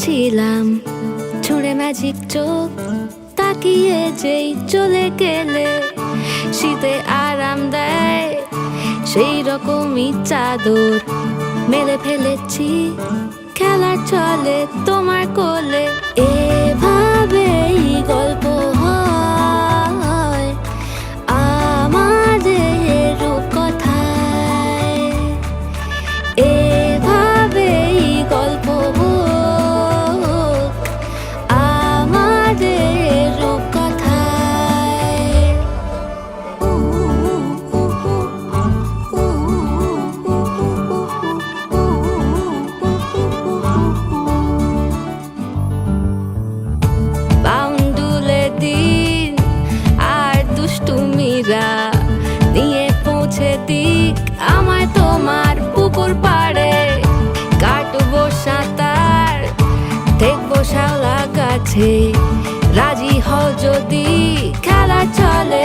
ছিলাম ছুঁড়ে ম্যাজিক চোখ তাকিয়ে যেই চলে গেলে শীতে আরাম দেয় সেই রকমই চাদর মেলে ফেলেছি খেলার চলে তোমার কোলে। এভাবেই গল্প হয় আমাদের রূপকথায়, এভাবেই গল্প হোক আমাদের রূপকথায়। বাউন্ডুলে দিন আর দুষ্টুমিরা নিয়ে পৌঁছে দিক আমায় তোমার পুকুর পাড়ে। কাটবো সাঁতার দেখবো শ্যাওলা গাছে, রাজি হও যদি খেলা চলে